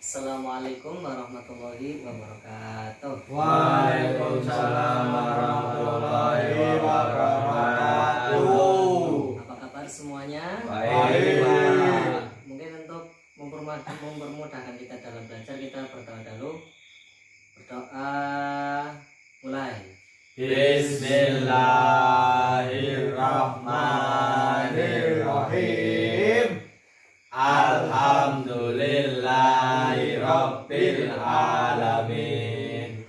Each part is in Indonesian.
Assalamualaikum warahmatullahi wabarakatuh. Waalaikumsalam warahmatullahi wabarakatuh. Apa kabar semuanya? Baik. Mungkin untuk mempermudahkan kita dalam belajar, kita berdoa dulu. Berdoa, mulai. Bismillahirrahmanirrahim. Alhamdulillahi rabbil alamin.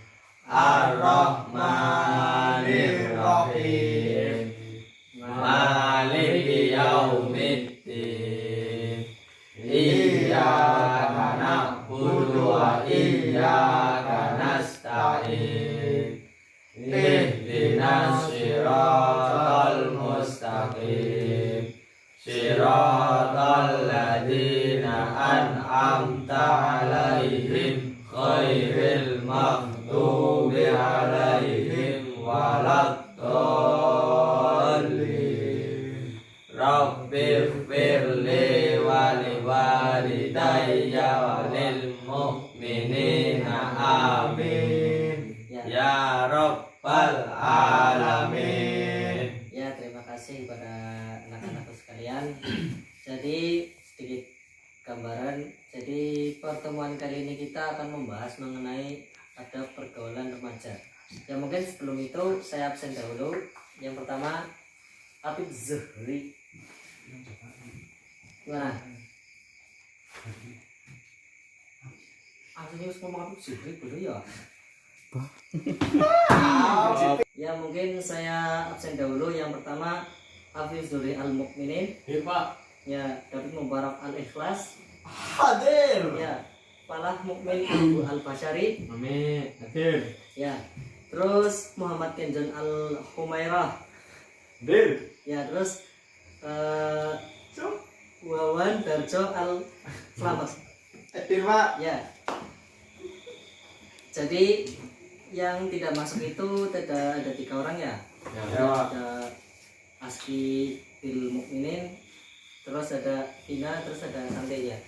Ar-Rahmanir-Rahim. Maliki yaumiddin. Iyyaka na'budu wa iyyaka nasta'in. Ihdinas siratal mustaqim. Siratal ladzina an'amta 'alaihim ghairil maghdubi 'alaihim waladdallin. Rabbighfirli wa liwalidayya wa lil mu'minina amin. Ya Rabbal alamin. Ya, terima kasih kepada anak-anakku sekalian. Jadi sedikit gambaran. Jadi pertemuan kali ini kita akan membahas mengenai adab pergaulan remaja. Ya, mungkin sebelum itu saya absen dahulu. Yang pertama, Habib Zuhri. Gimana? Aslinya harus ngomong Habib Zuhri dulu ya. Ya, mungkin saya absen dahulu. Yang pertama, Hafiz Zuhri Al-Mukminin. Pak. Ya, David Mubarak Al-Ikhlas. Hadir. Ya, Falah Mukmin Abu Al-Bashari. Amin. Hadir. Ya, terus Muhammad Kenjon Al-Humairah. Hadir. Ya, terus Wawan Darjo Al-Slamet. Hadir, Pak. Ya. Jadi yang tidak masuk itu ada 3 orang ya. Ya, Pak. Ada Aski Bil Mukminin, terus ada Vina, terus ada Santai ya.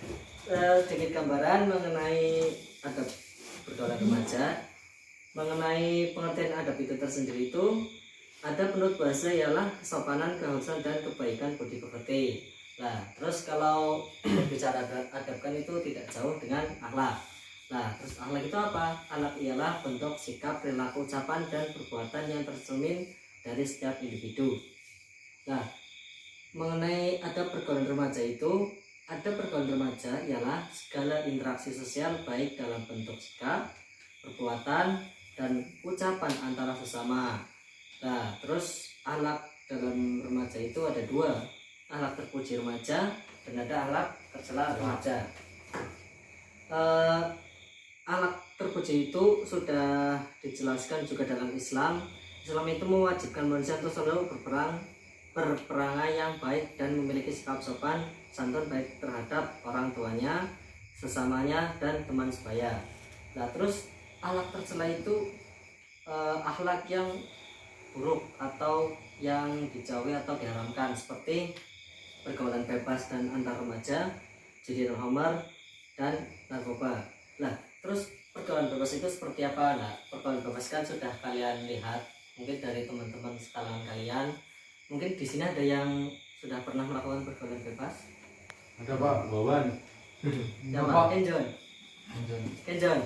Sedikit gambaran mengenai adab pergaulan remaja. Mengenai pengertian adab itu tersendiri itu, adab menurut bahasa ialah kesopanan, keharusan, dan kebaikan budi pekerti. Nah, terus kalau berbicara adab kan itu tidak jauh dengan akhlak. Nah, terus akhlak itu apa? Akhlak ialah bentuk sikap, perilaku, ucapan, dan perbuatan yang tercermin dari setiap individu. Nah, mengenai adab pergaulan remaja itu, adab pergaulan remaja ialah segala interaksi sosial baik dalam bentuk sikap, perbuatan, dan ucapan antara sesama. Nah, terus akhlak dalam remaja itu ada 2, akhlak terpuji remaja dan ada akhlak tercela remaja. Akhlak terpuji itu sudah dijelaskan juga dalam Islam. Islam itu mewajibkan manusia untuk selalu berperangai yang baik dan memiliki sikap sopan santun baik terhadap orang tuanya, sesamanya, dan teman sebaya. Nah, terus akhlak tercela itu akhlak yang buruk atau yang dijauhi atau diharamkan, seperti pergaulan bebas dan antar remaja, judi homer, dan narkoba. Nah, terus pergaulan bebas itu seperti apa? Nah, pergaulan bebas kan sudah kalian lihat mungkin dari teman-teman sekalian kalian. Mungkin di sini ada yang sudah pernah melakukan pergaulan bebas. Ada, Pak. Wawan. Siapa? Kenjon. Kenjon.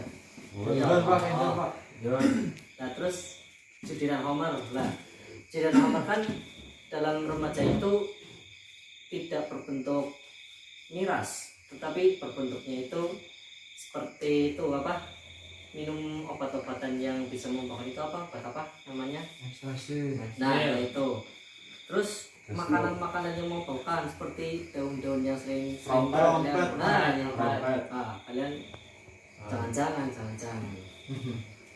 Wawan, Pak. Kenjon, Pak. Nah, terus judi dan homer. Nah, judi dan homer kan dalam remaja itu tidak berbentuk miras, tetapi berbentuknya itu seperti itu apa? Minum obat-obatan yang bisa membangun itu apa? Obat apa namanya? Ekstasi. Nah, itu. Terus makanan-makanan yang memabukkan seperti daun-daun yang sering Trompet. Nah, yang Trompet. kalian jangan-jangan.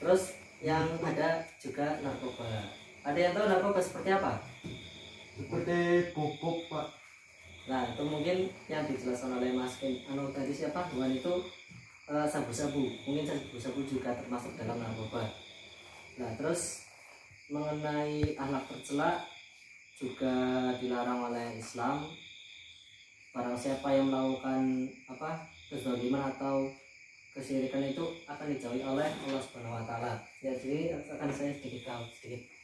Terus yang ada juga narkoba. Ada yang tahu narkoba seperti apa? Seperti pupuk, Pak. Nah, itu mungkin yang dijelaskan oleh Mas tadi siapa? Tuhan itu sabu-sabu. Mungkin sabu-sabu juga termasuk dalam narkoba. Nah, terus mengenai akhlak tercela juga dilarang oleh Islam. Barang siapa yang melakukan kezaliman atau kesyirikan itu akan dijauhi oleh Allah Subhanahu wa taala. Ya, jadi akan saya sedikit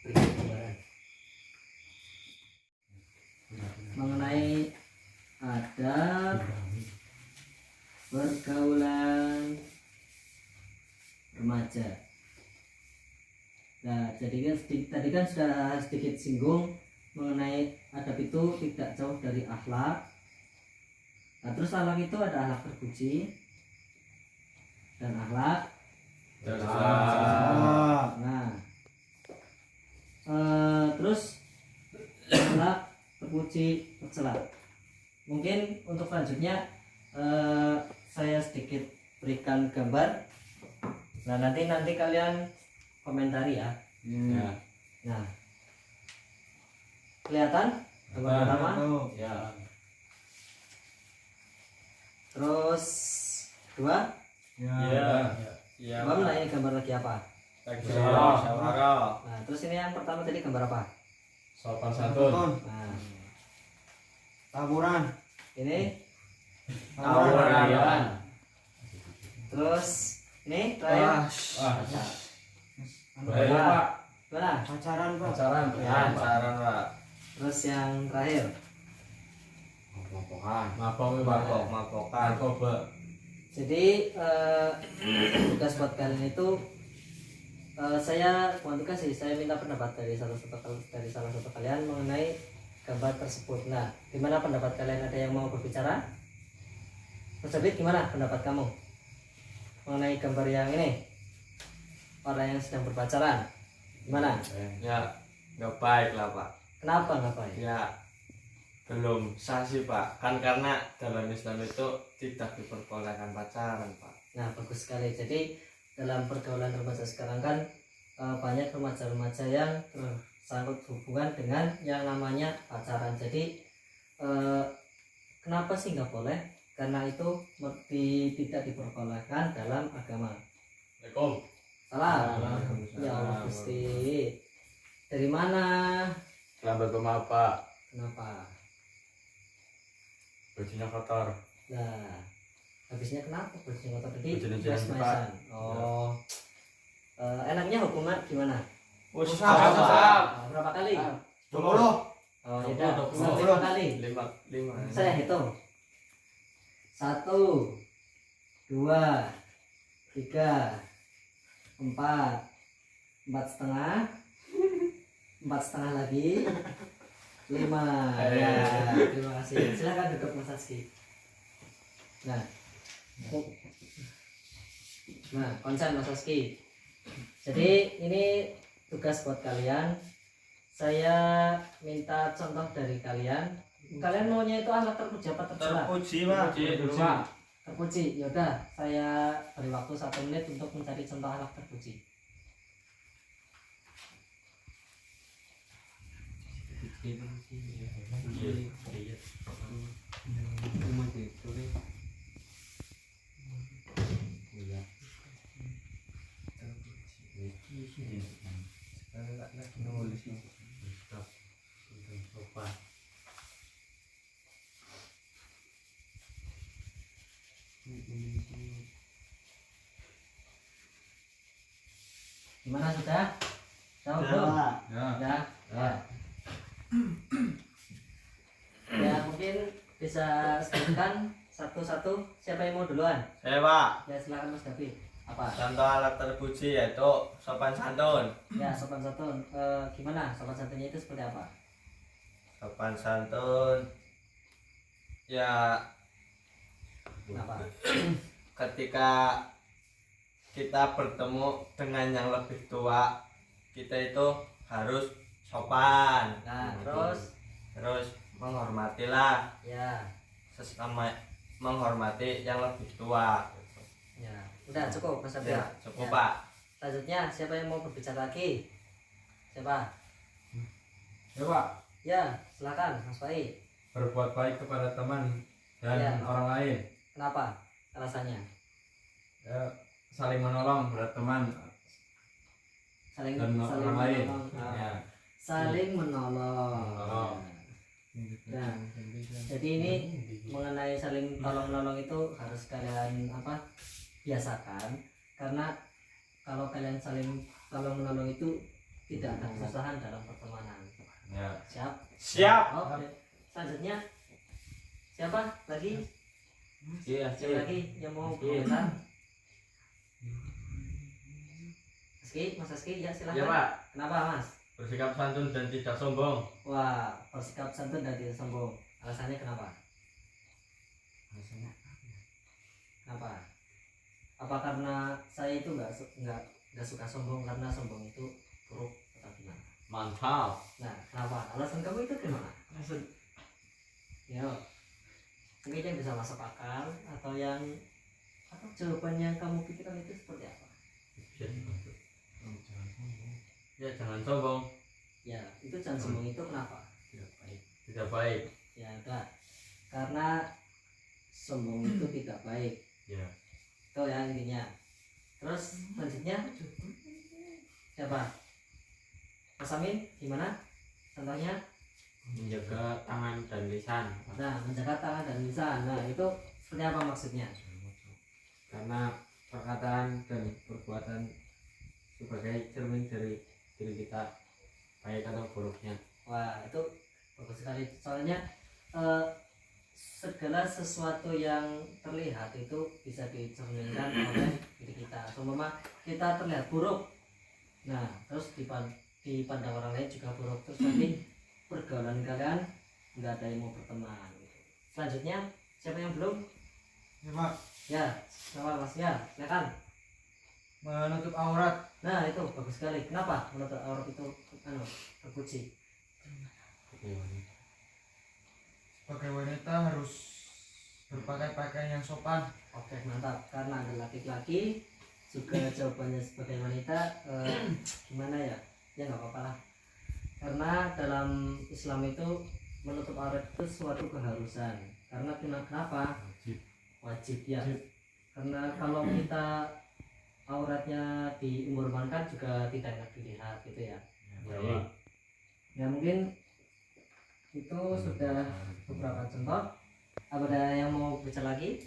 berikan gambaran mengenai adab pergaulan remaja. Nah, jadi kan tadi kan sudah sedikit singgung mengenai adab itu tidak jauh dari akhlak. Nah, terus akhlak itu ada akhlak terpuji dan akhlak nah terus akhlak terpuji tercela. Mungkin untuk selanjutnya saya sedikit berikan gambar. Nah, nanti kalian komentari ya. Ya. Nah, kelihatan gambar pertama. Ya. Terus dua. Ya. Bang, nah ini gambar lagi apa? Musyawarah. Nah, terus ini yang pertama tadi gambar apa? Sopan santun. Nah, Taburan. ini. Tawuran. Terus ini terakhir. Wah, baik Nah, Pak. mana? Pacaran, Pak. Pacaran. Pacaran, Pak. Terus yang terakhir. Mabok-mabokan. Mabok Pak. Mabok-mabokan. Narkoba. Jadi tugas buat kalian itu saya bukan tugas sih, saya minta pendapat dari salah satu kalian mengenai gambar tersebut. Nah, gimana pendapat kalian? Ada yang mau berbicara? Mas Abid, gimana pendapat kamu mengenai gambar yang ini? Orang yang sedang berpacaran, gimana? Ya, nggak baik lah, Pak. Kenapa nggak baik? Ya, belum sah sih, Pak. Kan karena dalam Islam itu tidak diperbolehkan pacaran, Pak. Nah, bagus sekali. Jadi dalam pergaulan remaja sekarang kan banyak remaja-remaja yang tersangkut hubungan dengan yang namanya pacaran. Jadi kenapa sih nggak boleh? Karena itu tidak diperbolehkan dalam agama. Assalamualaikum. Salah. Waalaikumsalam. Ya Allah Gusti. Dari mana? Lambat rumah Pak. Kenapa? Bajunya kotor. Nah, habisnya kenapa bajunya kotor tadi? Bajunya jangan Mes-mesan. Oh. Enaknya hukuman gimana? Usah. Berapa kali? 20. Oh, ya 20. 5 kali. Lima. Saya hitung. 1 2 3 4 4,5 4,5 lagi 5. Ya, terima kasih. Silakan duduk Mas Aski. Nah, konsen Mas Aski. Jadi ini tugas buat kalian. Saya minta contoh dari kalian. Kalian maunya itu akhlak terpuji apa tercela? Terpuji, Pak. Pak. Terpuji. Yaudah, saya beri waktu 1 menit untuk mencari contoh akhlak terpuji. Gimana sudah? Tahu belum? Ya. Ya, mungkin bisa sebutkan satu-satu siapa yang mau duluan? Saya, Pak. Ya, silakan Mas David. Apa? Contoh alat terpuji yaitu sopan santun. Ya, sopan santun. Gimana sopan santunnya itu seperti apa? Sopan santun. Ya, Kenapa? ketika kita bertemu dengan yang lebih tua, kita itu harus sopan. Nah, terus menghormatilah ya, sesama, menghormati yang lebih tua. ya. Udah cukup Mas David. Ya, cukup, Ya. Pak. Selanjutnya siapa yang mau berbicara lagi? Siapa? Ya Pak. Ya, silakan Mas Pai. Berbuat baik kepada teman dan Ya. orang lain. Kenapa? Alasannya? Ya, saling menolong pada teman Saling dan orang lain. menolong. Ya. Saling menolong. Menolong. Nah, jadi ini mengenai saling tolong menolong itu harus kalian biasakan, karena kalau kalian saling tolong menolong itu tidak ada kesusahan dalam pertemanan. Ya. Siap? Siap. Oke. Selanjutnya siapa lagi? Iya, Siapa lagi yang mau berkomentar? Mas Aski, ya silakan. Ya Pak, Kenapa Mas? bersikap santun dan tidak sombong. Wah, bersikap santun dan tidak sombong. Alasannya kenapa? Kenapa? Apa karena saya itu nggak suka sombong, karena sombong itu buruk atau gimana? Mantap. Nah, kenapa? Alasan kamu itu gimana? Ya, mungkin yang bisa masuk akal atau yang atau jawaban yang kamu pikirkan itu seperti apa? Ya jangan sombong. Ya, itu jangan sombong itu kenapa? Tidak baik. Ya, enggak. Karena sombong itu tidak baik. Ya. Itu ya intinya. Terus selanjutnya siapa? Mas Amin, gimana? Contohnya? Menjaga tangan dan lisan. Nah, menjaga tangan dan lisan. Nah, itu seperti apa maksudnya? Karena perkataan dan perbuatan sebagai cermin dari diri kita, baik atau buruknya. Wah, itu bagus sekali. Soalnya segala sesuatu yang terlihat itu bisa dicerminkan oleh diri kita. Seumpama kita terlihat buruk, nah terus dipandang orang lain juga buruk, terus nanti pergaulan kalian nggak ada yang mau berteman. Selanjutnya siapa yang belum? Ya Pak, Ya, siapa Mas? Ya, silakan. menutup aurat. Nah itu bagus sekali. Kenapa menutup aurat itu terpuji? Sebagai wanita harus berpakaian pakaian yang sopan. Oke, mantap. Karena ada laki-laki juga jawabannya sebagai wanita gimana ya? Ya nggak apa-apa lah. Karena dalam Islam itu menutup aurat itu suatu keharusan. Karena kenapa? Wajib ya. Karena kalau kita auratnya diumurbankan juga tidak enak dilihat gitu ya. Baik. Ya mungkin itu sudah beberapa contoh. Apa ada yang mau bicara lagi?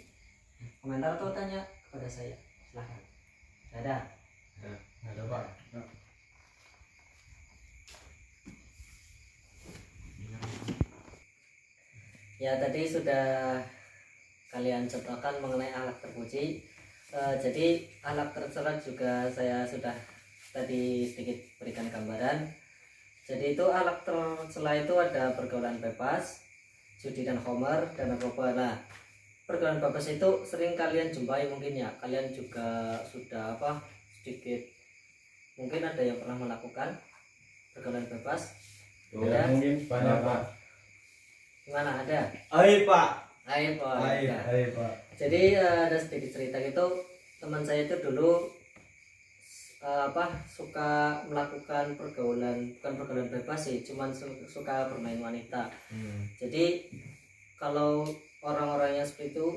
Komentar atau tanya kepada saya? Silahkan. Ada. Ada Pak. Ya tadi sudah kalian contohkan mengenai alat terpuji. Jadi alat tercela juga saya sudah tadi sedikit berikan gambaran. Jadi itu alat tercela itu ada pergaulan bebas, judi dan homer dan narkoba. Nah, pergaulan bebas itu sering kalian jumpai mungkin ya. Kalian juga sudah sedikit mungkin ada yang pernah melakukan pergaulan bebas. Ya, mungkin banyak Pak. Gimana ada? Ayo Pak. Ayo Pak. Ya. Pak. Jadi ada sedikit cerita gitu, teman saya itu dulu suka melakukan pergaulan, bukan pergaulan bebas sih, cuman suka bermain wanita. Jadi kalau orang-orang yang seperti itu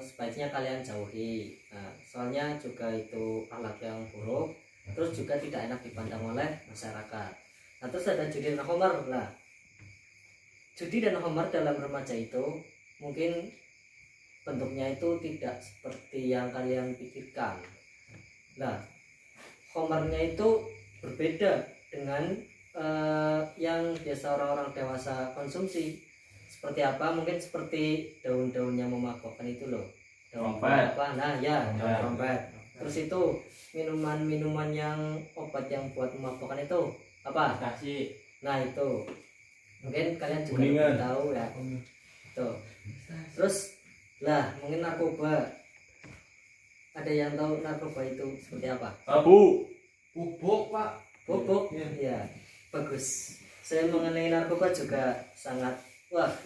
sebaiknya kalian jauhi. Nah, soalnya juga itu alat yang buruk, terus juga tidak enak dipandang oleh masyarakat. Nah, terus ada judi dan homer lah. Judi dan homer dalam remaja itu mungkin bentuknya itu tidak seperti yang kalian pikirkan. Nah, homernya itu berbeda dengan yang biasa orang-orang dewasa konsumsi. Seperti apa? Mungkin seperti daun-daun yang memabukkan itu loh. Daun Trompet. apa? Nah ya, daun Ya. trompet. Terus itu minuman-minuman yang obat yang buat memabukkan itu apa? Kasih. Nah itu mungkin kalian juga Kuningan. lebih tahu ya. Tuh. Terus lah mungkin narkoba. Ada yang tahu narkoba itu seperti apa? Sabu. Bubuk Pak. Bubuk. Iya. Iya. Bagus. Saya mengenai narkoba juga sangat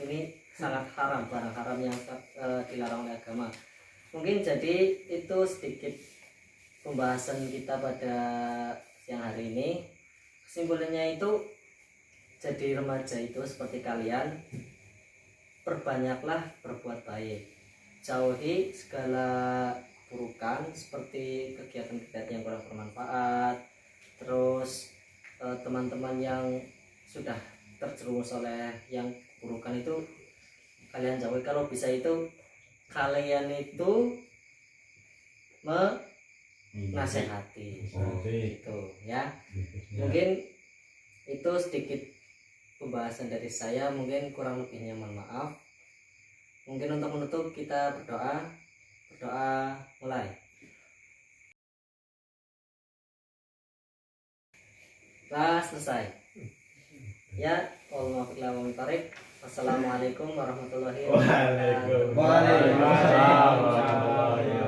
ini sangat haram, barang haram yang dilarang oleh agama. Mungkin jadi itu sedikit pembahasan kita pada siang hari ini. Kesimpulannya itu jadi remaja itu seperti kalian, perbanyaklah berbuat baik, jauhi segala burukan seperti kegiatan-kegiatan yang kurang bermanfaat. Terus teman-teman yang sudah terjerumus oleh yang burukan itu kalian jauhi. Kalau bisa itu kalian itu menasehati Oke. gitu ya. Mungkin itu sedikit pembahasan dari saya, mungkin kurang lebihnya mohon maaf. Mungkin untuk menutup kita berdoa mulai. Nah, selesai ya. Wassalamualaikum warahmatullahi wabarakatuh. Waalaikumsalam. Waalaikumsalam.